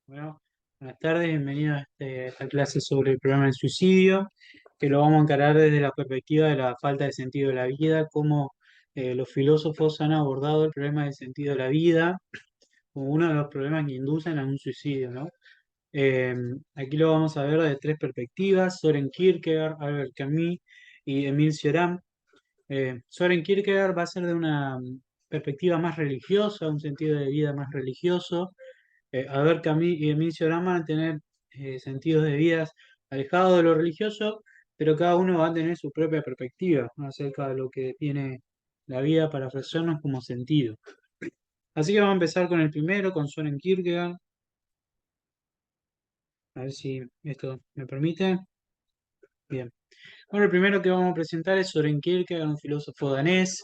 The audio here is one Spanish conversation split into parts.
Bueno, buenas tardes, bienvenido a esta clase sobre el problema del suicidio, que lo vamos a encarar desde la perspectiva de la falta de sentido de la vida, cómo los filósofos han abordado el problema del sentido de la vida como uno de los problemas que inducen a un suicidio, ¿no? Eh, Aquí lo vamos a ver desde tres perspectivas: Soren Kierkegaard, Albert Camus y Emile Cioran. Soren Kierkegaard va a ser de una perspectiva más religiosa, un sentido de vida más religioso. A ver, Camus y Emile Cioran van a tener sentidos de vidas alejados de lo religioso, pero cada uno va a tener su propia perspectiva, ¿no?, acerca de lo que tiene la vida para ofrecernos como sentido. Así que vamos a empezar con el primero, con Soren Kierkegaard. A ver si esto me permite. Bien. Bueno, el primero que vamos a presentar es Soren Kierkegaard, un filósofo danés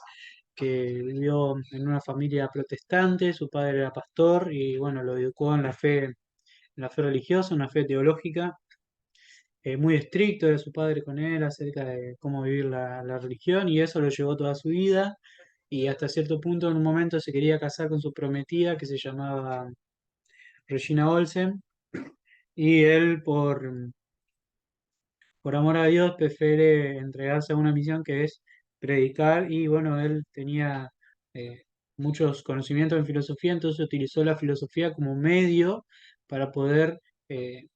que vivió en una familia protestante. Su padre era pastor y bueno, lo educó en la fe religiosa, una fe teológica. Muy estricto era su padre con él acerca de cómo vivir la religión, y eso lo llevó toda su vida. Y hasta cierto punto, en un momento, se quería casar con su prometida, que se llamaba Regina Olsen, y él, por amor a Dios, prefiere entregarse a una misión que es predicar. Y bueno, él tenía eh, muchos conocimientos en filosofía, entonces utilizó la filosofía como medio para poder eh,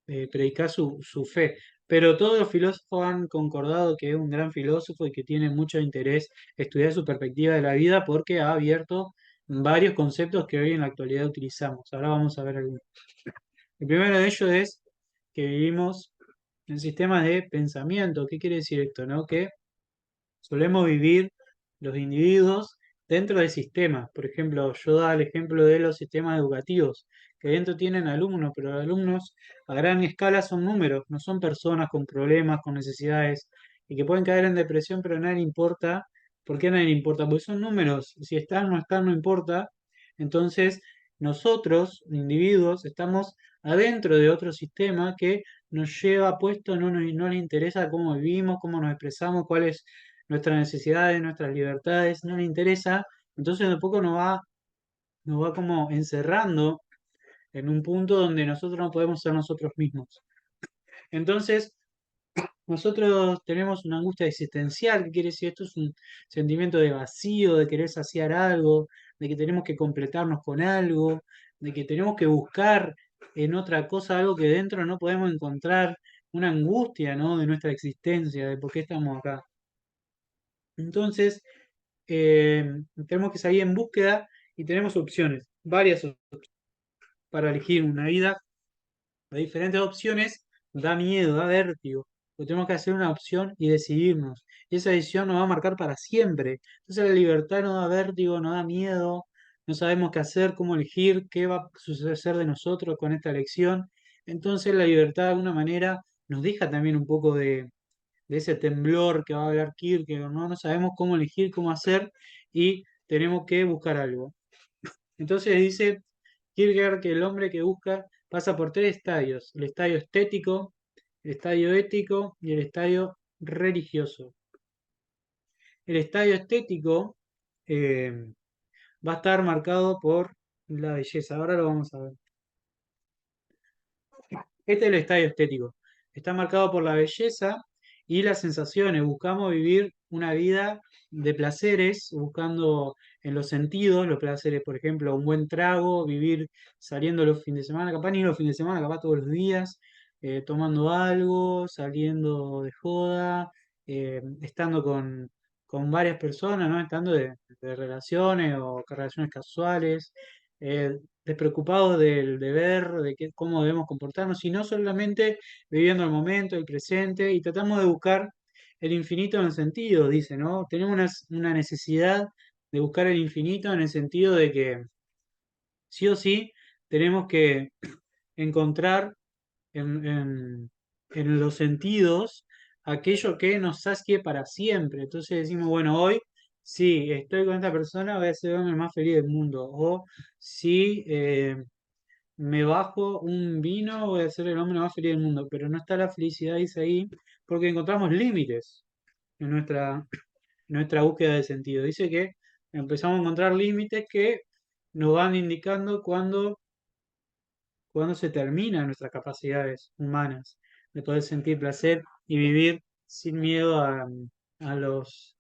predicar su fe. Pero todos los filósofos han concordado que es un gran filósofo y que tiene mucho interés estudiar su perspectiva de la vida, porque ha abierto varios conceptos que hoy en la actualidad utilizamos. Ahora vamos a ver algunos. El primero de ellos es que vivimos en sistemas de pensamiento. ¿Qué quiere decir esto, no? Que solemos vivir los individuos dentro de sistemas. Por ejemplo, yo daba el ejemplo de los sistemas educativos, que dentro tienen alumnos, pero los alumnos a gran escala son números, no son personas con problemas, con necesidades, y que pueden caer en depresión, pero a nadie le importa. ¿Por qué a nadie le importa? Porque son números. Si están, no importa. Entonces, nosotros, individuos, estamos adentro de otro sistema que nos lleva puesto, no le interesa cómo vivimos, cómo nos expresamos, cuáles nuestras necesidades, nuestras libertades, no le interesa. Entonces de a poco nos va como encerrando en un punto donde nosotros no podemos ser nosotros mismos. Entonces, nosotros tenemos una angustia existencial. ¿Qué quiere decir esto? Es un sentimiento de vacío, de querer saciar algo, de que tenemos que completarnos con algo, de que tenemos que buscar en otra cosa algo que dentro no podemos encontrar, una angustia, ¿no?, de nuestra existencia, de por qué estamos acá. Entonces, eh, tenemos que salir en búsqueda y tenemos opciones, varias para elegir una vida. De diferentes opciones da miedo, da vértigo, porque tenemos que hacer una opción y decidirnos. Y esa decisión nos va a marcar para siempre. Entonces la libertad no da vértigo, no da miedo, no sabemos qué hacer, cómo elegir, qué va a suceder de nosotros con esta elección. Entonces la libertad, de alguna manera, nos deja también un poco de ese temblor que va a hablar Kierkegaard, ¿no? No sabemos cómo elegir, cómo hacer, y tenemos que buscar algo. Entonces dice Kierkegaard que el hombre que busca pasa por tres estadios: el estadio estético, el estadio ético y el estadio religioso. El estadio estético eh, va a estar marcado por la belleza. Ahora lo vamos a ver. Este es el estadio estético. Está marcado por la belleza y las sensaciones. Buscamos vivir una vida de placeres, buscando en los sentidos los placeres. Por ejemplo, un buen trago, vivir saliendo los fines de semana, capaz ni los fines de semana, capaz todos los días, tomando algo, saliendo de joda, estando con varias personas, ¿no? Estando de relaciones o relaciones casuales. eh, Despreocupados del deber, de cómo debemos comportarnos, sino solamente viviendo el momento, el presente, y tratamos de buscar el infinito en el sentido, dice, ¿no? Tenemos una necesidad de buscar el infinito en el sentido de que sí o sí tenemos que encontrar en los sentidos aquello que nos sacie para siempre. Entonces decimos, bueno, hoy si estoy con esta persona voy a ser el hombre más feliz del mundo, o si me bajo un vino, voy a ser el hombre más feliz del mundo. Pero no está la felicidad, dice ahí, porque encontramos límites en nuestra búsqueda de sentido. Dice que empezamos a encontrar límites que nos van indicando cuando se terminan nuestras capacidades humanas de poder sentir placer y vivir sin miedo a a los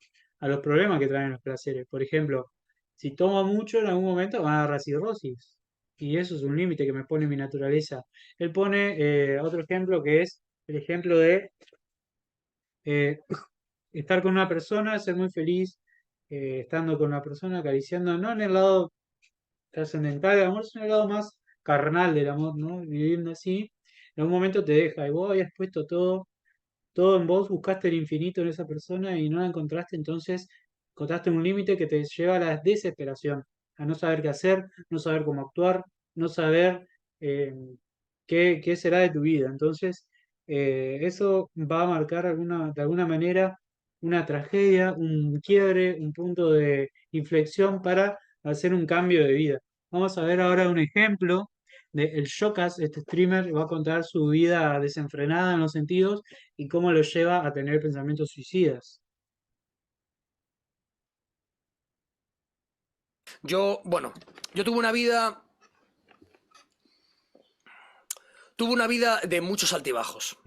problemas que traen los placeres. Por ejemplo, si tomo mucho, en algún momento va a agarrar cirrosis. Y eso es un límite que me pone mi naturaleza. Él pone otro ejemplo que es el ejemplo de eh, estar con una persona, ser muy feliz estando con una persona, acariciando, no en el lado trascendental del amor, sino en el lado más carnal del amor, ¿no? Viviendo así, en un momento te deja y vos habías puesto todo en vos, buscaste el infinito en esa persona y no la encontraste, entonces encontraste un límite que te lleva a la desesperación, a no saber qué hacer, no saber cómo actuar, no saber eh, qué será de tu vida. Entonces, eso va a marcar de alguna manera una tragedia, un quiebre, un punto de inflexión para hacer un cambio de vida. Vamos a ver ahora un ejemplo de el Shocas, este streamer, va a contar su vida desenfrenada en los sentidos y cómo lo lleva a tener pensamientos suicidas. Bueno, yo tuve una vida de muchos altibajos.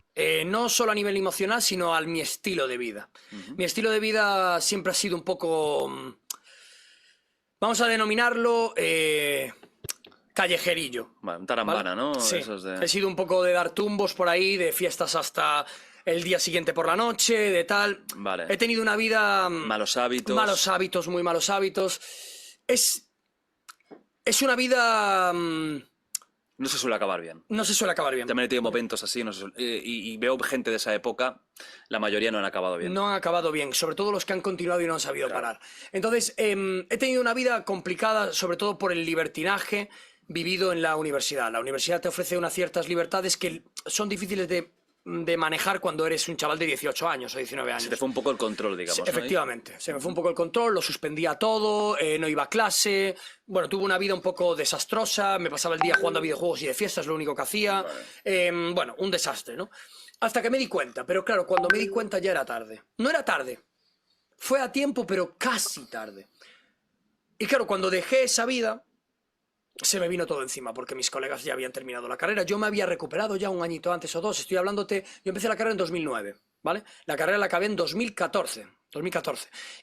No solo a nivel emocional, sino mi estilo de vida. Mi estilo de vida siempre ha sido un poco, vamos a denominarlo, callejerillo. Vale, un ¿Vale? tarambana, ¿no? Sí, Esos de... he sido un poco de dar tumbos por ahí, de fiestas hasta el día siguiente por la noche, de tal. Vale. He tenido una vida... Malos hábitos. Malos hábitos, muy malos hábitos. Es una vida... No se suele acabar bien. no se suele acabar bien. También he tenido momentos así, no se y veo gente de esa época, la mayoría no han acabado bien. No han acabado bien, sobre todo los que han continuado y no han sabido parar. Entonces, he tenido una vida complicada, sobre todo por el libertinaje vivido en la universidad. La universidad te ofrece unas ciertas libertades que son difíciles de manejar cuando eres un chaval de 18 años o 19 años. Se te fue un poco el control, digamos, ¿no? Efectivamente, se me fue un poco el control, lo suspendía todo, no iba a clase, bueno, tuve una vida un poco desastrosa, me pasaba el día jugando a videojuegos y de fiestas, lo único que hacía, bueno, un desastre, ¿no? Hasta que me di cuenta, pero claro, cuando me di cuenta ya era tarde. No era tarde, fue a tiempo, pero casi tarde. Y claro, cuando dejé esa vida, se me vino todo encima, porque mis colegas ya habían terminado la carrera. Yo me había recuperado ya un añito antes o dos. Estoy hablándote, yo empecé la carrera en 2009, ¿vale? La carrera la acabé en 2014.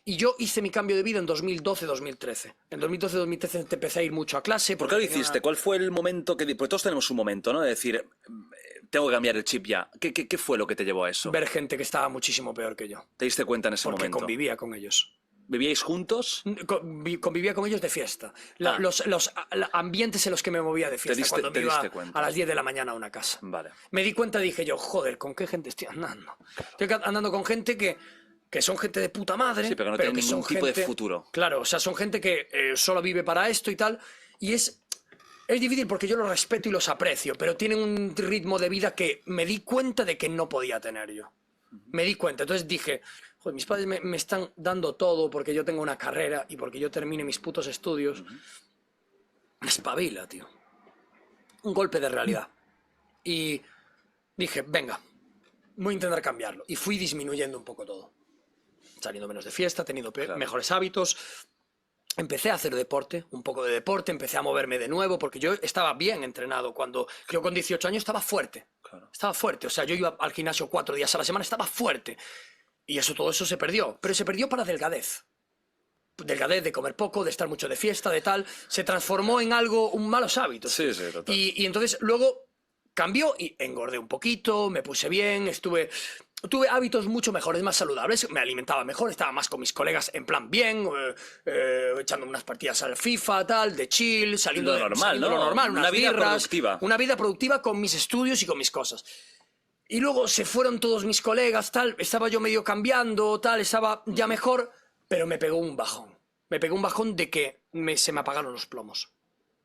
Y yo hice mi cambio de vida en 2012-2013. En 2012-2013 te empecé a ir mucho a clase. ¿Por qué lo tenía hiciste? una... ¿Cuál fue el momento que... Porque todos tenemos un momento, ¿no? De decir, tengo que cambiar el chip ya. ¿Qué fue lo que te llevó a eso? Ver gente que estaba muchísimo peor que yo. ¿Te diste cuenta en ese Porque momento? convivía con ellos. ¿Vivíais juntos? Convivía con ellos de fiesta. Ah. Los ambientes en los que me movía de fiesta. Cuando me iba diste cuenta. a las 10 de la mañana a una casa. Vale. Me di cuenta y dije yo, joder, ¿con qué gente estoy andando? Estoy andando con gente que son gente de puta madre. Sí, pero que no tienen ningún tipo de futuro. Claro, o sea, son gente que solo vive para esto y tal. Y es difícil porque yo los respeto y los aprecio, pero tienen un ritmo de vida que me di cuenta de que no podía tener yo. Me di cuenta. Entonces dije, joder, mis padres me están dando todo porque yo tengo una carrera y porque yo termine mis putos estudios. Espabila, tío. Un golpe de realidad. Y dije, venga, voy a intentar cambiarlo. Y fui disminuyendo un poco todo. Saliendo menos de fiesta, teniendo mejores hábitos. Empecé a hacer deporte, un poco de deporte, empecé a moverme de nuevo, porque yo estaba bien entrenado cuando... Yo con 18 años estaba fuerte. Claro. Estaba fuerte, o sea, yo iba al gimnasio 4 días a la semana, estaba fuerte. Y todo eso se perdió. Pero se perdió para delgadez. Delgadez, de comer poco, de estar mucho de fiesta, de tal. Se transformó en algo, un malos hábitos. Sí, sí, total. Y entonces luego cambió y engordé un poquito, me puse bien, tuve hábitos mucho mejores, más saludables, me alimentaba mejor, estaba más con mis colegas en plan bien, echando unas partidas al FIFA, tal, de chill, saliendo Lo normal, ¿no? lo normal, Una unas vida birras, productiva. una vida productiva con mis estudios y con mis cosas. Y luego se fueron todos mis colegas, tal, estaba yo medio cambiando, tal, estaba ya mejor, pero me pegó un bajón. Me pegó un bajón de que se me apagaron los plomos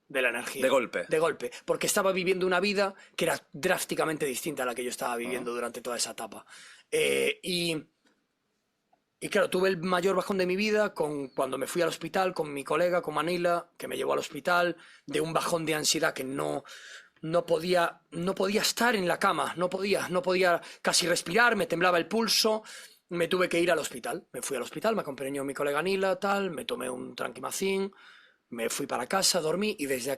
de la energía. De golpe. De golpe. Porque estaba viviendo una vida que era drásticamente distinta a la que yo estaba viviendo durante toda esa etapa. Y claro, tuve el mayor bajón de mi vida cuando me fui al hospital con mi colega, con Manila, que me llevó al hospital, de un bajón de ansiedad que no podía estar en la cama, no podía casi respirar, me temblaba el pulso. Me tuve que ir al hospital. Me fui al hospital, me acompañó mi colega Nila, tal, me tomé un tranquimacín, me fui para casa, dormí y desde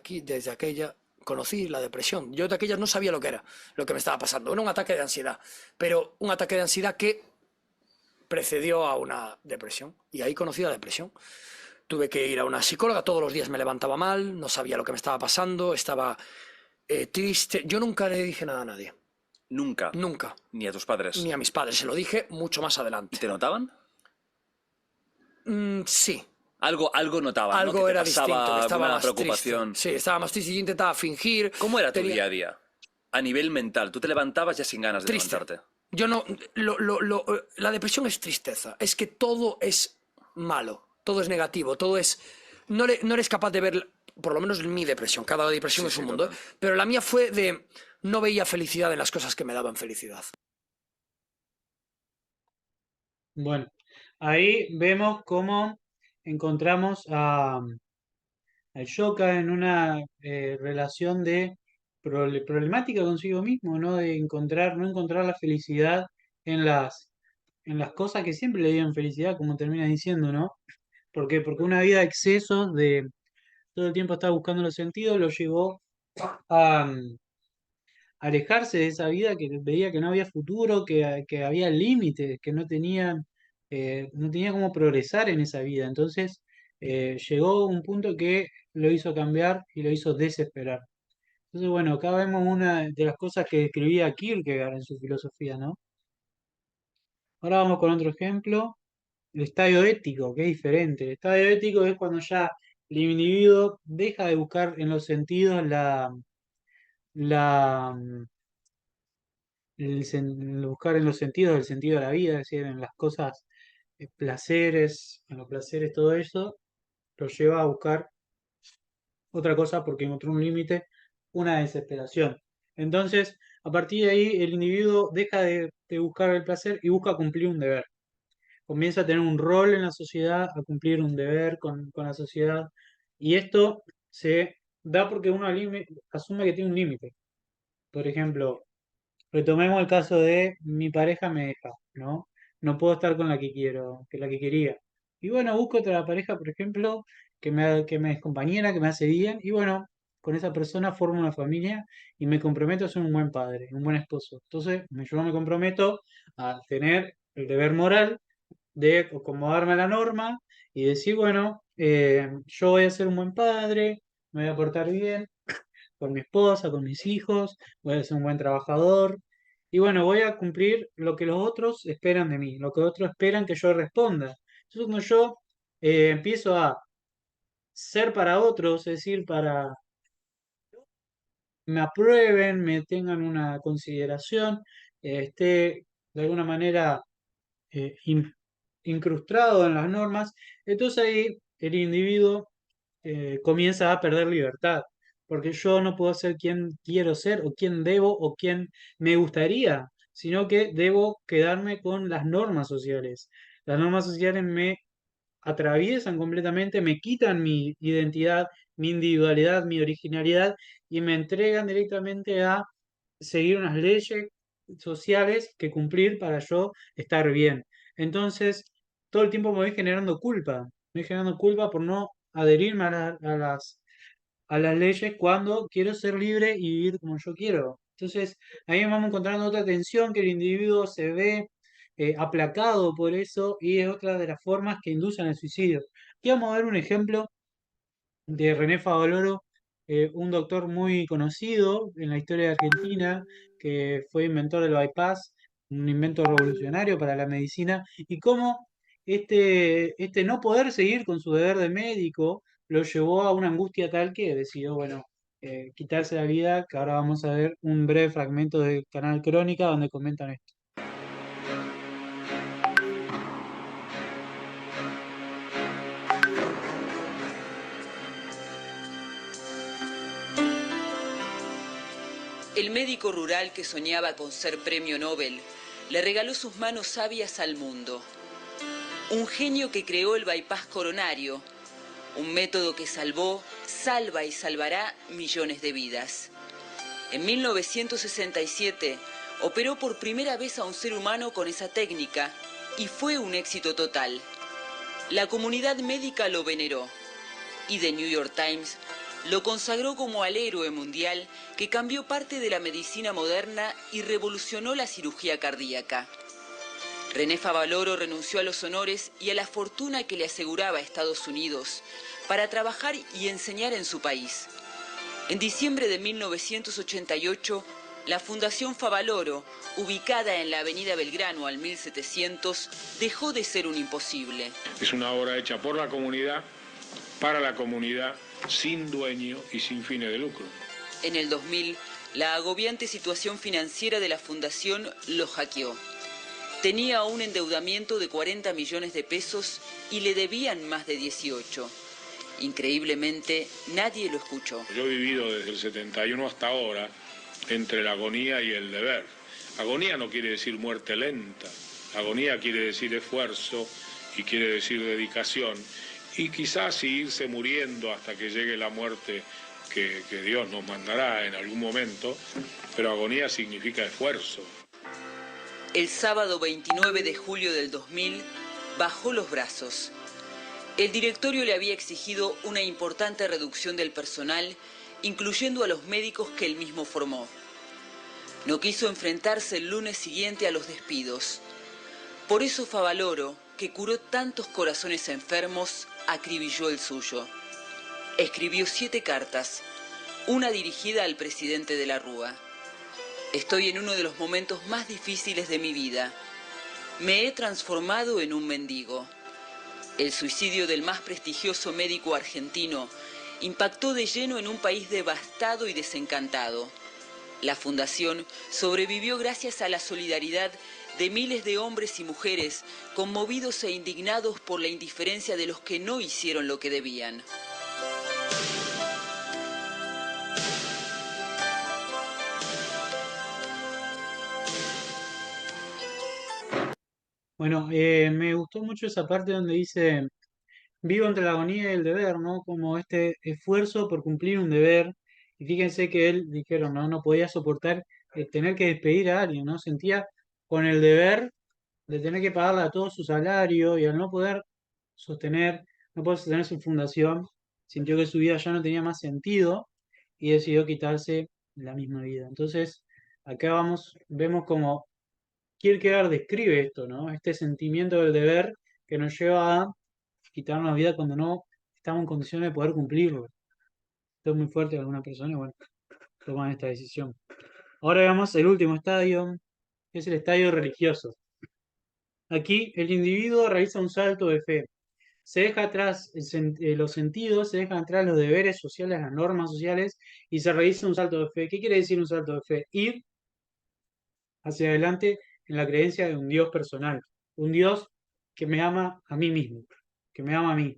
aquella conocí la depresión. Yo de aquellas no sabía lo que era, lo que me estaba pasando. Era un ataque de ansiedad, pero un ataque de ansiedad que precedió a una depresión. Y ahí conocí la depresión. Tuve que ir a una psicóloga, todos los días me levantaba mal, no sabía lo que me estaba pasando, estaba triste. Yo nunca le dije nada a nadie. Nunca. Nunca. Ni a tus padres. Ni a mis padres. Se lo dije mucho más ¿Y adelante. te notaban? Sí. Algo notaban, ¿no? Algo Que era te pasaba distinto, que estaba una más preocupación. triste. Sí, estaba más triste y yo intentaba fingir. ¿Cómo era tu Tenía- día a día? A nivel mental. Tú te levantabas ya sin ganas de Triste. levantarte. Yo no. La depresión es tristeza. Es que todo es malo. Todo es negativo. Todo es. No eres capaz de ver. Por lo menos mi depresión. Cada depresión Sí, es sí, un mundo. total. Pero la mía fue de. No veía felicidad en las cosas que me daban felicidad. Bueno, ahí vemos cómo encontramos al Yoka en una relación de problemática consigo mismo, ¿no? De no encontrar la felicidad en en las cosas que siempre le dieron felicidad, como termina diciendo, ¿no? ¿Por qué? Porque una vida de excesos, de todo el tiempo estar buscando los sentidos, lo llevó a alejarse de esa vida que veía que no había futuro, que había límites, que no tenía cómo progresar en esa vida. Entonces llegó un punto que lo hizo cambiar y lo hizo desesperar. Entonces, bueno, acá vemos una de las cosas que describía Kierkegaard en su filosofía, ¿no? Ahora vamos con otro ejemplo, el estadio ético, que es diferente. El estadio ético es cuando ya el individuo deja de buscar en los sentidos la, buscar en los sentidos el sentido de la vida, es decir, en las cosas, placeres, en los placeres, todo eso, lo lleva a buscar otra cosa porque encontró un límite, una desesperación. Entonces, a partir de ahí, el individuo deja de buscar el placer y busca cumplir un deber. Comienza a tener un rol en la sociedad, a cumplir un deber con la sociedad, y esto se da porque uno asume que tiene un límite. Por ejemplo, retomemos el caso de mi pareja me deja, ¿no? No puedo estar con la que quiero, que la que quería. Y bueno, busco otra pareja, por ejemplo, que me es compañera, que me hace bien, y bueno, con esa persona formo una familia y me comprometo a ser un buen padre, un buen esposo. Entonces, yo me comprometo a tener el deber moral de acomodarme a la norma y decir, bueno, yo voy a ser un buen padre, me voy a portar bien con mi esposa, con mis hijos, voy a ser un buen trabajador y bueno, voy a cumplir lo que los otros esperan de mí, lo que otros esperan que yo responda. Entonces, cuando yo empiezo a ser para otros, es decir, para me aprueben, me tengan una consideración, esté de alguna manera incrustado en las normas, entonces ahí el individuo comienza a perder libertad, porque yo no puedo ser quien quiero ser o quien debo o quien me gustaría, sino que debo quedarme con las normas sociales. Las normas sociales me atraviesan completamente, me quitan mi identidad, mi individualidad, mi originalidad y me entregan directamente a seguir unas leyes sociales que cumplir para yo estar bien. Entonces, todo el tiempo me voy generando culpa, me voy generando culpa por no adherirme a las leyes cuando quiero ser libre y vivir como yo quiero. Entonces, ahí vamos encontrando otra tensión que el individuo se ve aplacado por eso y es otra de las formas que inducen al suicidio. Aquí vamos a ver un ejemplo de René Favaloro, un doctor muy conocido en la historia de Argentina, que fue inventor del bypass, un invento revolucionario para la medicina, y cómo este no poder seguir con su deber de médico lo llevó a una angustia tal que decidió, bueno, quitarse la vida, que ahora vamos a ver un breve fragmento del canal Crónica donde comentan esto. El médico rural que soñaba con ser premio Nobel le regaló sus manos sabias al mundo. Un genio que creó el bypass coronario, un método que salvó, salva y salvará millones de vidas. En 1967 operó por primera vez a un ser humano con esa técnica y fue un éxito total. La comunidad médica lo veneró y The New York Times Lo consagró como al héroe mundial que cambió parte de la medicina moderna y revolucionó la cirugía cardíaca. René Favaloro renunció a los honores y a la fortuna que le aseguraba Estados Unidos para trabajar y enseñar en su país. En diciembre de 1988, la Fundación Favaloro, ubicada en la avenida Belgrano al 1700, dejó de ser un imposible. Es una obra hecha por la comunidad, para la comunidad, sin dueño y sin fines de lucro. En el 2000, la agobiante situación financiera de la fundación lo hackeó. Tenía un endeudamiento de 40 millones de pesos y le debían más de 18. Increíblemente, nadie lo escuchó. Yo he vivido desde el 71 hasta ahora entre la agonía y el deber. Agonía no quiere decir muerte lenta. Agonía quiere decir esfuerzo y quiere decir dedicación. Y quizás irse muriendo hasta que llegue la muerte que Dios nos mandará en algún momento, pero agonía significa esfuerzo. El sábado 29 de julio del 2000, bajó los brazos. El directorio le había exigido una importante reducción del personal, incluyendo a los médicos que él mismo formó. No quiso enfrentarse el lunes siguiente a los despidos. Por eso Favaloro, que curó tantos corazones enfermos, acribilló el suyo. Escribió 7 cartas, una dirigida al presidente de la Rúa. Estoy en uno de los momentos más difíciles de mi vida. Me he transformado en un mendigo. El suicidio del más prestigioso médico argentino impactó de lleno en un país devastado y desencantado. La fundación sobrevivió gracias a la solidaridad de miles de hombres y mujeres conmovidos e indignados por la indiferencia de los que no hicieron lo que debían. Bueno, me gustó mucho esa parte donde dice, vivo entre la agonía y el deber, ¿no? Como este esfuerzo por cumplir un deber. Y fíjense que él, dijeron, ¿no? No podía soportar tener que despedir a alguien, ¿no? Sentía con el deber de tener que pagarle a todo su salario y al sostener, no poder sostener su fundación, sintió que su vida ya no tenía más sentido y decidió quitarse la misma vida. Entonces, acá vemos como Kierkegaard describe esto, ¿no? Este sentimiento del deber que nos lleva a quitarnos la vida cuando no estamos en condiciones de poder cumplirlo. Esto es muy fuerte de alguna persona y bueno, toman esta decisión. Ahora veamos el último estadio, que es el estadio religioso. Aquí el individuo realiza un salto de fe. Se deja atrás los sentidos, se dejan atrás los deberes sociales, las normas sociales y se realiza un salto de fe. ¿Qué quiere decir un salto de fe? Ir hacia adelante en la creencia de un Dios personal, un Dios que me ama a mí mismo, que me ama a mí.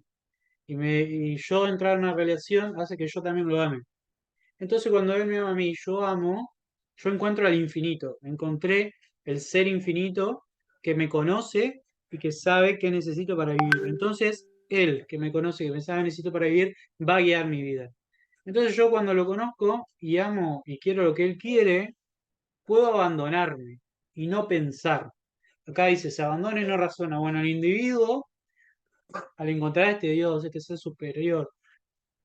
Y yo entrar en una relación hace que yo también lo ame. Entonces cuando Él me ama a mí, yo encuentro al infinito, encontré el ser infinito que me conoce y que sabe qué necesito para vivir. Entonces Él, que me conoce, que me sabe qué necesito para vivir, va a guiar mi vida. Entonces yo cuando lo conozco y amo y quiero lo que Él quiere, puedo abandonarme y no pensar. Acá dice, se abandona y no razona. Bueno, el individuo, al encontrar a este Dios, este ser superior,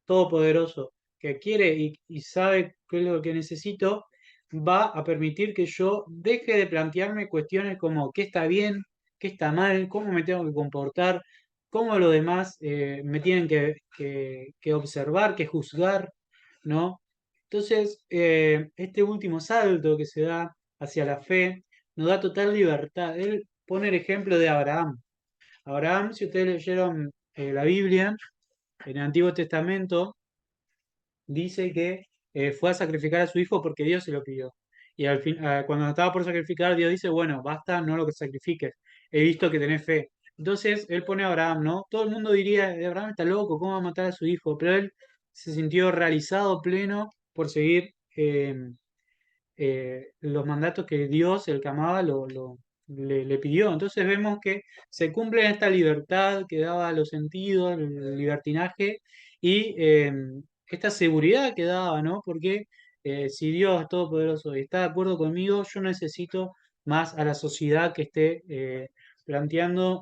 todopoderoso, que quiere y sabe qué es lo que necesito, va a permitir que yo deje de plantearme cuestiones como qué está bien, qué está mal, cómo me tengo que comportar, cómo los demás me tienen que observar, que juzgar, ¿no? Entonces, este último salto que se da hacia la fe nos da total libertad. Él pone el ejemplo de Abraham. Abraham, si ustedes leyeron la Biblia, en el Antiguo Testamento, dice que fue a sacrificar a su hijo porque Dios se lo pidió. Y al fin, cuando estaba por sacrificar, Dios dice, bueno, basta, no lo que sacrifiques. He visto que tenés fe. Entonces, él pone a Abraham, ¿no? Todo el mundo diría, Abraham está loco, ¿cómo va a matar a su hijo? Pero él se sintió realizado pleno por seguir los mandatos que Dios, el que amaba, le pidió. Entonces vemos que se cumple esta libertad que daba los sentidos, el libertinaje y esta seguridad que daba, ¿no? Porque si Dios es todopoderoso y está de acuerdo conmigo, yo no necesito más a la sociedad que esté planteando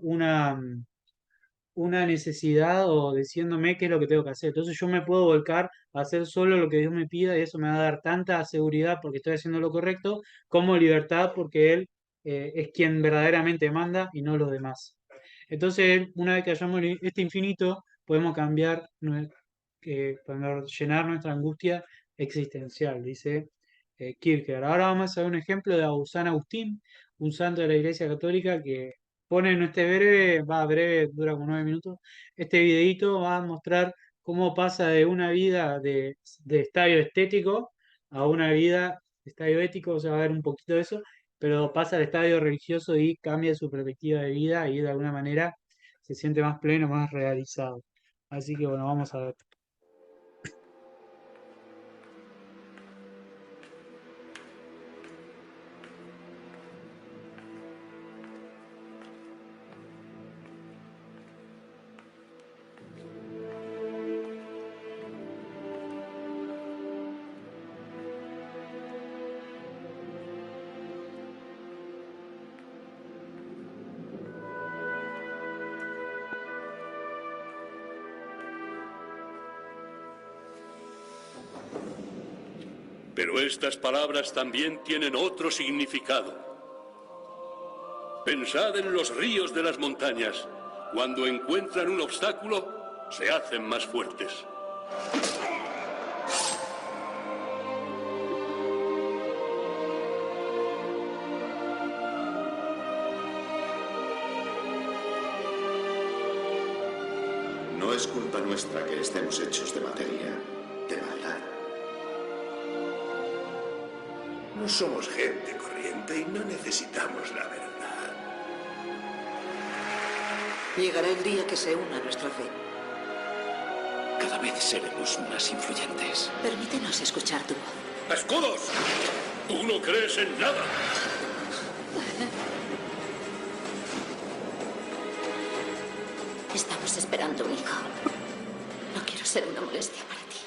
una necesidad o diciéndome qué es lo que tengo que hacer. Entonces yo me puedo volcar a hacer solo lo que Dios me pida y eso me va a dar tanta seguridad porque estoy haciendo lo correcto, como libertad porque Él es quien verdaderamente manda y no los demás. Entonces, una vez que hayamos este infinito, podemos cambiar, podemos llenar nuestra angustia existencial, dice Kierkegaard. Ahora vamos a ver un ejemplo de San Agustín, un santo de la Iglesia Católica que pone en este breve, dura como 9 minutos, este videíto va a mostrar cómo pasa de una vida de estadio estético a una vida de estadio ético, o sea, va a ver un poquito de eso, pero pasa al estadio religioso y cambia su perspectiva de vida y de alguna manera se siente más pleno, más realizado. Así que bueno, vamos a ver. Pero estas palabras también tienen otro significado. Pensad en los ríos de las montañas. Cuando encuentran un obstáculo, se hacen más fuertes. No es culpa nuestra que estemos hechos de materia, de maldad. No somos gente corriente y no necesitamos la verdad. Llegará el día que se una nuestra fe. Cada vez seremos más influyentes. Permítenos escuchar tu voz. ¡Escudos! ¡Tú no crees en nada! Estamos esperando un hijo. No quiero ser una molestia para ti.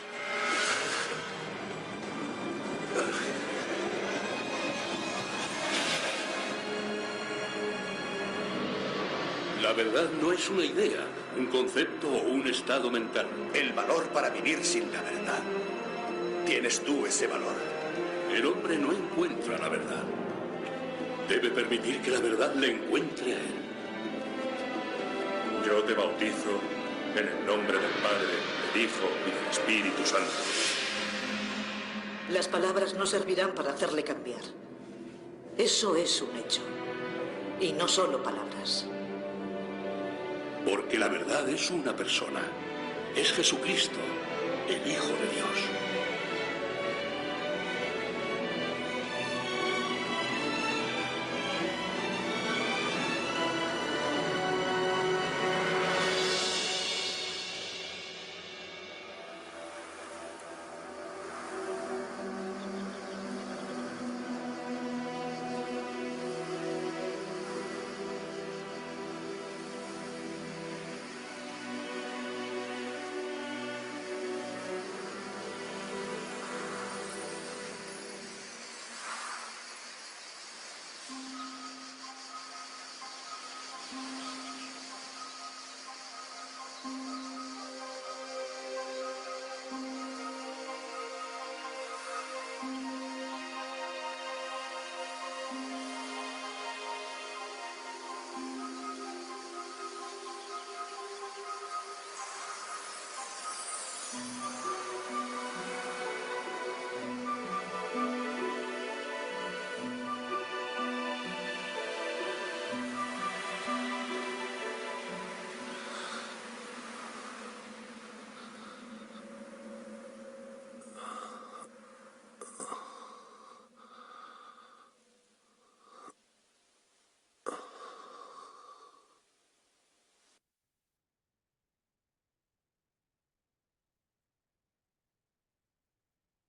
La verdad no es una idea, un concepto o un estado mental. El valor para vivir sin la verdad. Tienes tú ese valor. El hombre no encuentra la verdad. Debe permitir que la verdad le encuentre a él. Yo te bautizo en el nombre del Padre, del Hijo y del Espíritu Santo. Las palabras no servirán para hacerle cambiar. Eso es un hecho. Y no solo palabras. Porque la verdad es una persona. Es Jesucristo, el Hijo de Dios.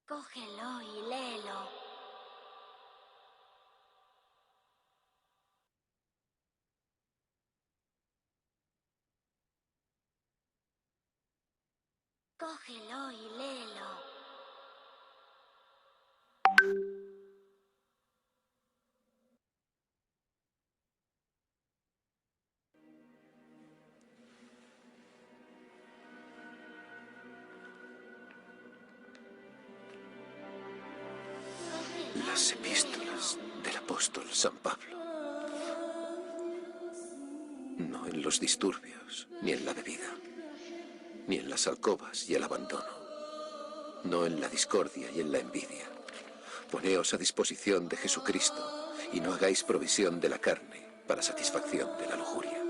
Cógelo y léelo. Cógelo y léelo. las epístolas del apóstol San Pablo. No en los disturbios, ni en la bebida, ni en las alcobas y el abandono. No en la discordia y en la envidia. Poneos a disposición de Jesucristo y no hagáis provisión de la carne para satisfacción de la lujuria.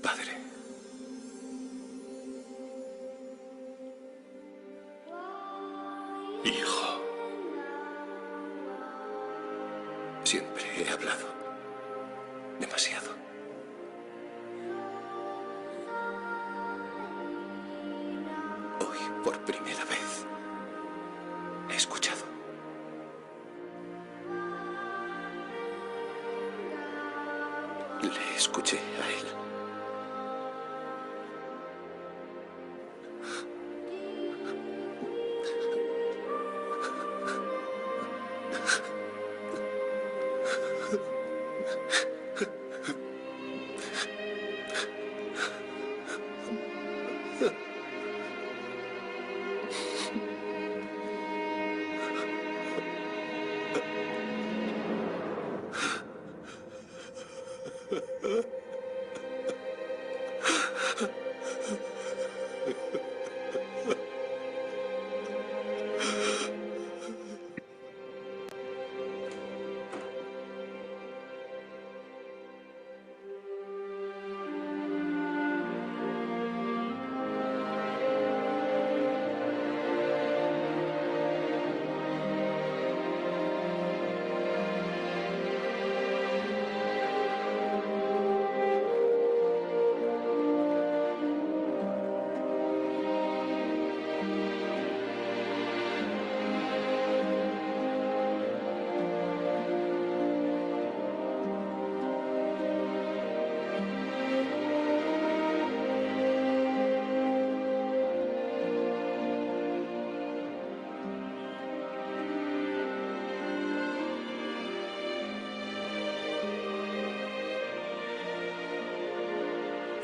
Padre, Hijo, siempre he hablado demasiado. Hoy, por primera vez, he escuchado. Le escuché a él.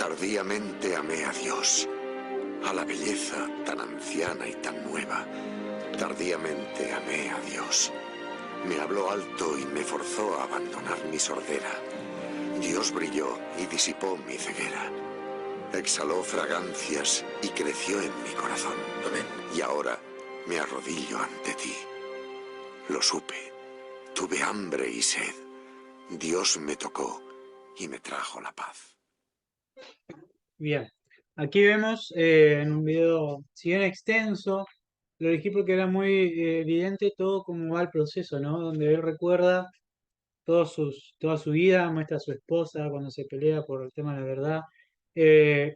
Tardíamente amé a Dios, a la belleza tan anciana y tan nueva. Tardíamente amé a Dios. Me habló alto y me forzó a abandonar mi sordera. Dios brilló y disipó mi ceguera. Exhaló fragancias y creció en mi corazón. Amén. Y ahora me arrodillo ante ti. Lo supe. Tuve hambre y sed. Dios me tocó y me trajo la paz. Bien, aquí vemos en un video, si bien extenso, lo elegí porque era muy evidente todo cómo va el proceso, ¿no? Donde él recuerda toda su vida, muestra a su esposa cuando se pelea por el tema de la verdad.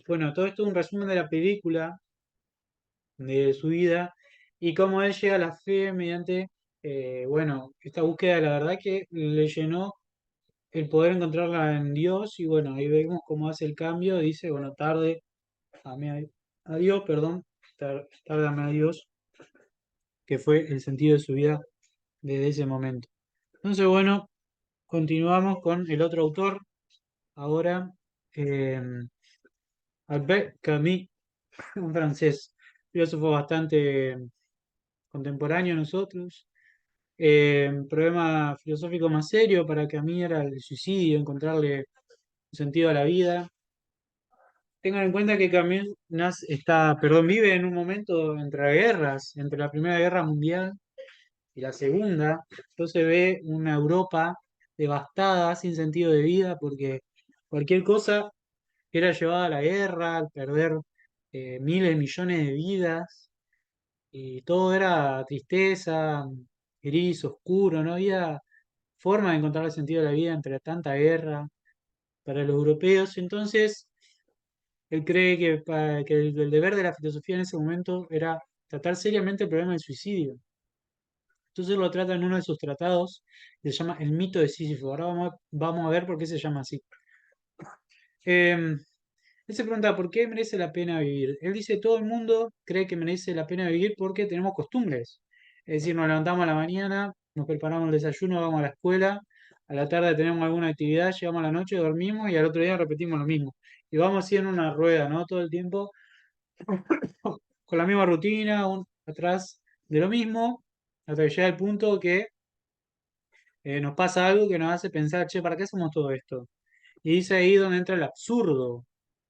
Bueno, todo esto es un resumen de la película, de su vida, y cómo él llega a la fe mediante, bueno, esta búsqueda de la verdad que le llenó el poder encontrarla en Dios, y bueno, ahí vemos cómo hace el cambio, dice, bueno, amé a Dios, perdón, tarde amé a Dios, que fue el sentido de su vida desde ese momento. Entonces, bueno, continuamos con el otro autor, ahora, eh, Albert Camus, un francés, filósofo bastante contemporáneo a nosotros. Problema filosófico más serio para Camus era el suicidio, encontrarle un sentido a la vida. Tengan en cuenta que Camus vive en un momento entre guerras, entre la Primera Guerra Mundial y la Segunda. Entonces ve una Europa devastada, sin sentido de vida, porque cualquier cosa era llevada a la guerra, al perder miles, millones de vidas, y todo era tristeza, gris, oscuro, no había forma de encontrar el sentido de la vida entre tanta guerra para los europeos. Entonces, él cree que el deber de la filosofía en ese momento era tratar seriamente el problema del suicidio. Entonces lo trata en uno de sus tratados, que se llama El mito de Sísifo. Ahora vamos a ver por qué se llama así. Él se pregunta por qué merece la pena vivir. Él dice, todo el mundo cree que merece la pena vivir porque tenemos costumbres. Es decir, nos levantamos a la mañana, nos preparamos el desayuno, vamos a la escuela, a la tarde tenemos alguna actividad, llegamos a la noche, dormimos y al otro día repetimos lo mismo. Y vamos así en una rueda, ¿no? Todo el tiempo con la misma rutina, atrás de lo mismo, hasta que llega el punto que nos pasa algo que nos hace pensar, che, ¿para qué hacemos todo esto? Y dice ahí donde entra el absurdo,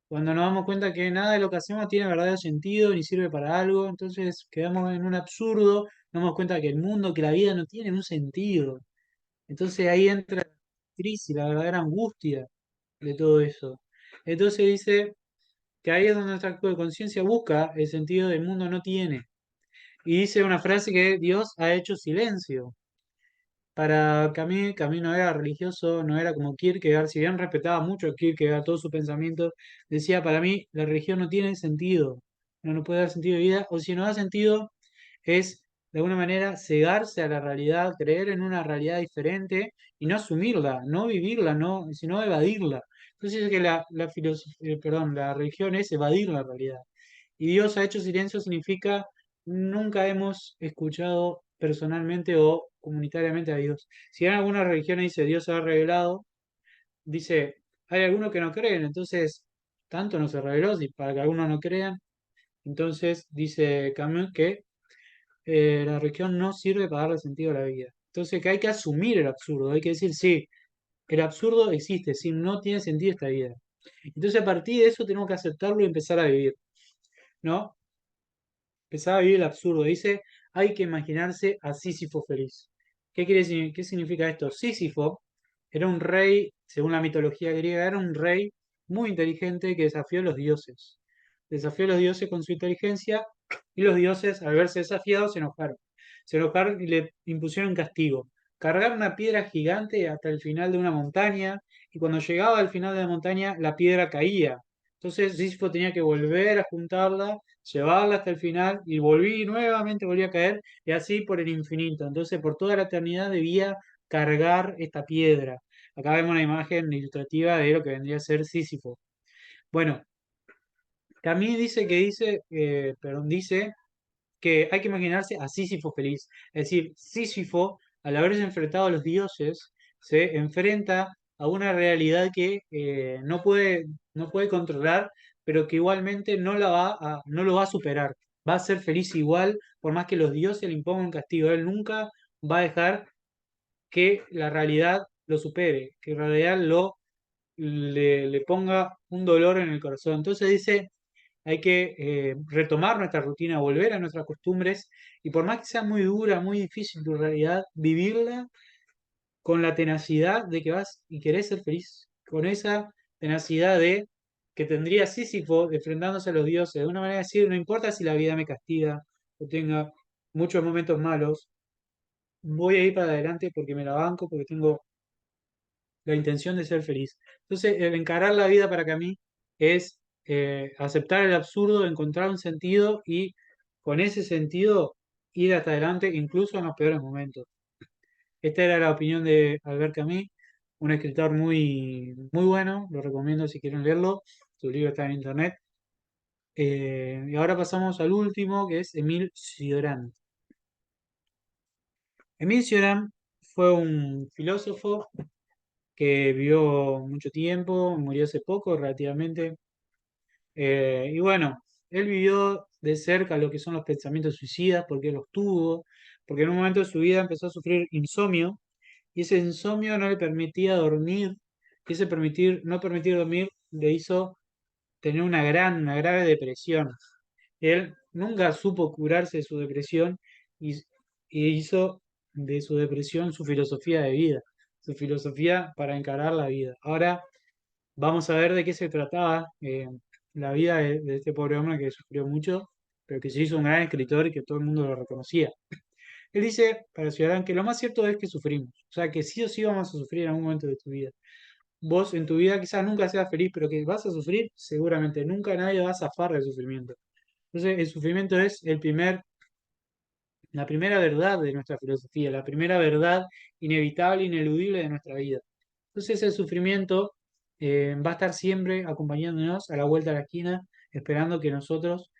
cuando nos damos cuenta que nada de lo que hacemos tiene verdadero sentido ni sirve para algo, entonces quedamos en un absurdo, nos damos cuenta que el mundo, que la vida no tiene un sentido. Entonces ahí entra la crisis, la verdadera angustia de todo eso. Entonces dice que ahí es donde nuestro acto de conciencia busca el sentido del mundo no tiene. Y dice una frase que Dios ha hecho silencio. Para Camus no era religioso, no era como Kierkegaard, si bien respetaba mucho a Kierkegaard, todo su pensamiento, decía, para mí la religión no tiene sentido, no puede dar sentido de vida, o si no da sentido es de alguna manera cegarse a la realidad, creer en una realidad diferente y no asumirla, no vivirla, no, sino evadirla. Entonces dice que la religión es evadir la realidad. Y Dios ha hecho silencio significa nunca hemos escuchado personalmente o comunitariamente a Dios. Si en alguna religión dice Dios se ha revelado, dice, hay algunos que no creen, entonces tanto no se reveló, y para que algunos no crean, entonces dice Camus que la religión no sirve para darle sentido a la vida. Entonces que hay que asumir el absurdo, hay que decir, sí, el absurdo existe, si no tiene sentido esta vida. Entonces a partir de eso tenemos que aceptarlo y empezar a vivir, ¿no? Empezaba a vivir el absurdo. Dice, hay que imaginarse a Sísifo feliz. ¿Qué significa esto? Sísifo era un rey, según la mitología griega, era un rey muy inteligente que desafió a los dioses. Desafió a los dioses con su inteligencia y los dioses, al verse desafiados, se enojaron. Se enojaron y le impusieron un castigo. Cargar una piedra gigante hasta el final de una montaña, y cuando llegaba al final de la montaña, la piedra caía. Entonces Sísifo tenía que volver a juntarla, llevarla hasta el final y nuevamente volvía a caer, y así por el infinito. Entonces, por toda la eternidad debía cargar esta piedra. Acá vemos una imagen ilustrativa de lo que vendría a ser Sísifo. Bueno, Camille dice que hay que imaginarse a Sísifo feliz. Es decir, Sísifo, al haberse enfrentado a los dioses, se enfrenta a una realidad que no puede controlar, pero que igualmente no lo va a superar. Va a ser feliz igual, por más que los dioses le impongan un castigo. Él nunca va a dejar que la realidad lo supere, que la realidad le ponga un dolor en el corazón. Entonces dice, hay que retomar nuestra rutina, volver a nuestras costumbres, y por más que sea muy dura, muy difícil tu realidad, vivirla con la tenacidad de que vas y querés ser feliz, con esa tenacidad de que tendría Sísifo enfrentándose a los dioses, de una manera de decir, no importa si la vida me castiga o tenga muchos momentos malos, voy a ir para adelante porque me la banco, porque tengo la intención de ser feliz. Entonces, el encarar la vida para que a mí es aceptar el absurdo, encontrar un sentido y con ese sentido ir hasta adelante, incluso en los peores momentos. Esta era la opinión de Albert Camus, un escritor muy bueno, lo recomiendo si quieren leerlo, su libro está en internet. Y ahora pasamos al último, que es Émile Cioran. Émile Cioran fue un filósofo que vivió mucho tiempo, murió hace poco relativamente. Y bueno, él vivió de cerca lo que son los pensamientos suicidas, porque los tuvo, porque en un momento de su vida empezó a sufrir insomnio, y ese insomnio no le permitía dormir, y ese no permitir dormir le hizo tener una grave depresión. Él nunca supo curarse de su depresión y, y hizo de su depresión su filosofía de vida, su filosofía para encarar la vida. Ahora vamos a ver de qué se trataba la vida de este pobre hombre que sufrió mucho, pero que se hizo un gran escritor y que todo el mundo lo reconocía. Él dice para Ciudadán que lo más cierto es que sufrimos, o sea que sí o sí vamos a sufrir en algún momento de tu vida. Vos en tu vida quizás nunca seas feliz, pero que vas a sufrir, seguramente nunca nadie va a zafar del sufrimiento. Entonces el sufrimiento es la primera verdad de nuestra filosofía, la primera verdad inevitable, ineludible de nuestra vida. Entonces el sufrimiento va a estar siempre acompañándonos a la vuelta de la esquina, esperando que nosotros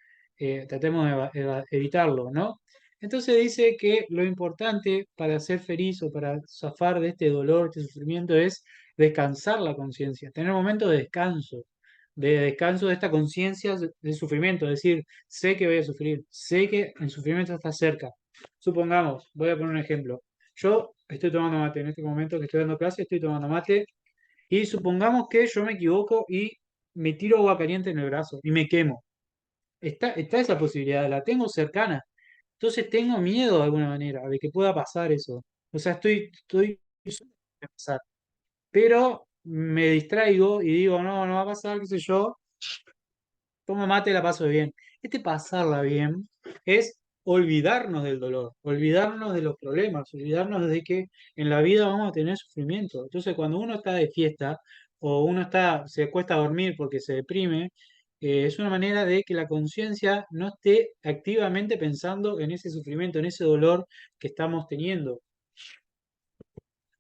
tratemos de evitarlo, ¿no? Entonces dice que lo importante para ser feliz o para zafar de este dolor, este sufrimiento, es descansar la conciencia, tener momentos de descanso de esta conciencia del sufrimiento, es decir, sé que voy a sufrir, sé que el sufrimiento está cerca. Supongamos, voy a poner un ejemplo. Yo estoy tomando mate, en este momento que estoy dando clase, estoy tomando mate, y supongamos que yo me equivoco y me tiro agua caliente en el brazo y me quemo. Está esa posibilidad, la tengo cercana. Entonces tengo miedo de alguna manera de que pueda pasar eso. O sea, estoy de pasar. Pero me distraigo y digo, no, no va a pasar, qué sé yo, tomo mate, la paso bien. Este pasarla bien es olvidarnos del dolor, olvidarnos de los problemas, olvidarnos de que en la vida vamos a tener sufrimiento. Entonces, cuando uno está de fiesta o se cuesta a dormir porque se deprime, es una manera de que la conciencia no esté activamente pensando en ese sufrimiento, en ese dolor que estamos teniendo.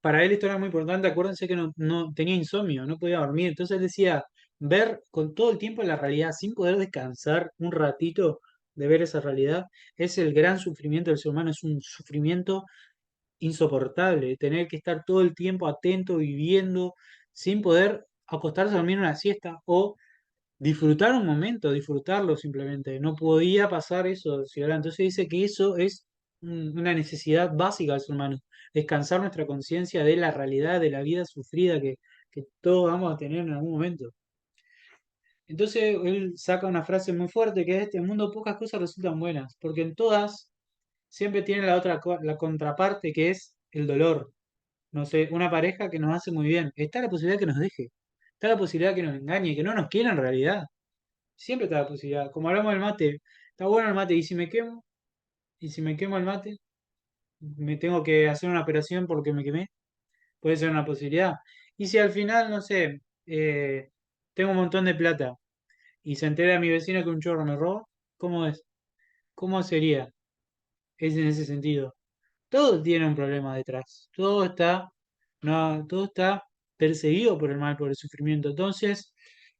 Para él esto era muy importante, acuérdense que no tenía insomnio, no podía dormir. Entonces él decía, ver con todo el tiempo la realidad sin poder descansar un ratito de ver esa realidad es el gran sufrimiento del ser humano, es un sufrimiento insoportable, tener que estar todo el tiempo atento, viviendo, sin poder acostarse a dormir una siesta o disfrutar un momento, disfrutarlo simplemente. No podía pasar eso, Ciudadano. Entonces dice que eso es una necesidad básica del ser humano, descansar nuestra conciencia de la realidad, de la vida sufrida que todos vamos a tener en algún momento. Entonces él saca una frase muy fuerte que es, este mundo pocas cosas resultan buenas, porque en todas siempre tiene la contraparte que es el dolor. No sé, una pareja que nos hace muy bien. Está la posibilidad que nos deje, está la posibilidad que nos engañe, que no nos quiera en realidad. Siempre está la posibilidad. Como hablamos del mate, está bueno el mate. ¿Y si me quemo? ¿Y si me quemo el mate? ¿Me tengo que hacer una operación porque me quemé? Puede ser una posibilidad. Y si al final, no sé, tengo un montón de plata y se entera mi vecino que un chorro me roba, ¿cómo es? ¿Cómo sería? Es en ese sentido. Todo tiene un problema detrás. Todo está perseguido por el mal, por el sufrimiento. Entonces,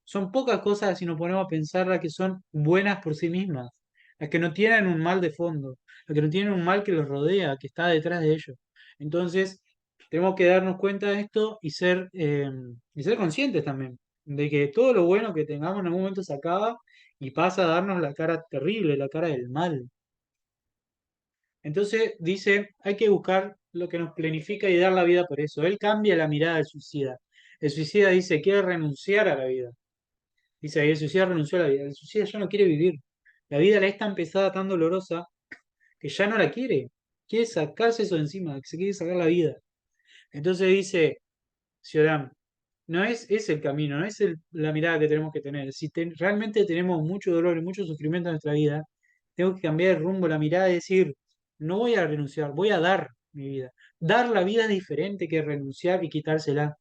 son pocas cosas si nos ponemos a pensar las que son buenas por sí mismas, las que no tienen un mal de fondo, las que no tienen un mal que los rodea, que está detrás de ellos. Entonces, tenemos que darnos cuenta de esto y ser conscientes también de que todo lo bueno que tengamos en algún momento se acaba y pasa a darnos la cara terrible, la cara del mal. Entonces dice, hay que buscar lo que nos planifica y dar la vida por eso. Él cambia la mirada del suicida. El suicida dice, quiere renunciar a la vida. Dice ahí, el suicida renunció a la vida. El suicida ya no quiere vivir. La vida le es tan pesada, tan dolorosa, que ya no la quiere. Quiere sacarse eso de encima, se quiere sacar la vida. Entonces dice, Ciudad, no es el camino, no es la mirada que tenemos que tener. Si realmente tenemos mucho dolor y mucho sufrimiento en nuestra vida, tengo que cambiar el rumbo, la mirada y decir, no voy a renunciar, voy a dar mi vida. Dar la vida es diferente que renunciar y quitársela.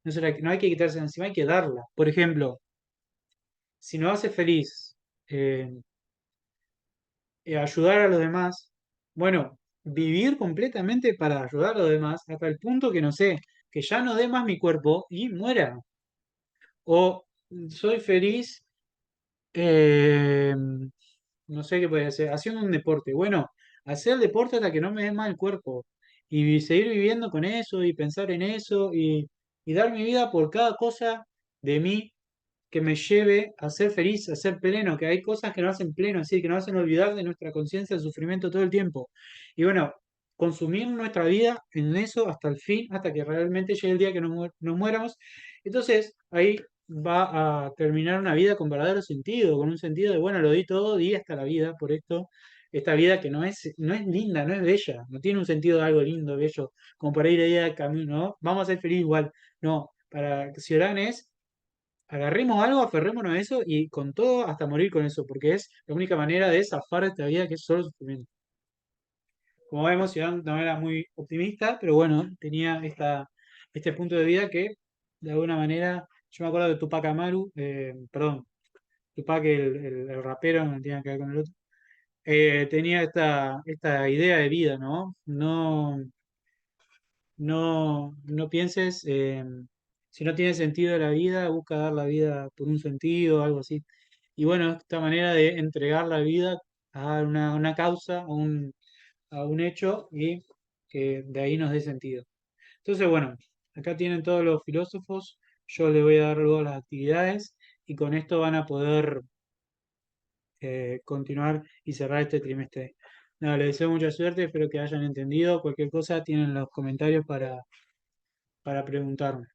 No hay que quitársela encima, hay que darla. Por ejemplo, si nos hace feliz eh, ayudar a los demás, bueno, vivir completamente para ayudar a los demás hasta el punto que no sé, que ya no dé más mi cuerpo y muera. O soy feliz, eh, no sé qué puede ser, haciendo un deporte. Bueno, hacer deporte hasta que no me dé mal el cuerpo. Y seguir viviendo con eso y pensar en eso y dar mi vida por cada cosa de mí que me lleve a ser feliz, a ser pleno, que hay cosas que nos hacen pleno, así que nos hacen olvidar de nuestra conciencia del sufrimiento todo el tiempo. Y bueno, consumir nuestra vida en eso hasta el fin, hasta que realmente llegue el día que nos muéramos. Entonces, ahí va a terminar una vida con verdadero sentido, con un sentido de, bueno, lo di todo, di hasta la vida por esto. Esta vida que no es linda, no es bella, no tiene un sentido de algo lindo, bello, como para ir ahí al camino, ¿no? Vamos a ser felices igual. No, para Ciudadán es agarremos algo, aferrémonos a eso y con todo hasta morir con eso, porque es la única manera de zafar de esta vida que es solo sufrimiento. Como vemos, Zidane no era muy optimista, pero bueno, tenía este punto de vida que de alguna manera, yo me acuerdo de Tupac Amaru, perdón, Tupac el rapero, no tiene que ver con el otro, tenía esta idea de vida, ¿no? No pienses, si no tiene sentido la vida, busca dar la vida por un sentido, algo así. Y bueno, esta manera de entregar la vida a una causa, a un hecho y que de ahí nos dé sentido. Entonces, bueno, acá tienen todos los filósofos, yo les voy a dar luego las actividades y con esto van a poder continuar y cerrar este trimestre. Nada, les deseo mucha suerte, espero que hayan entendido. Cualquier cosa tienen los comentarios para preguntarme.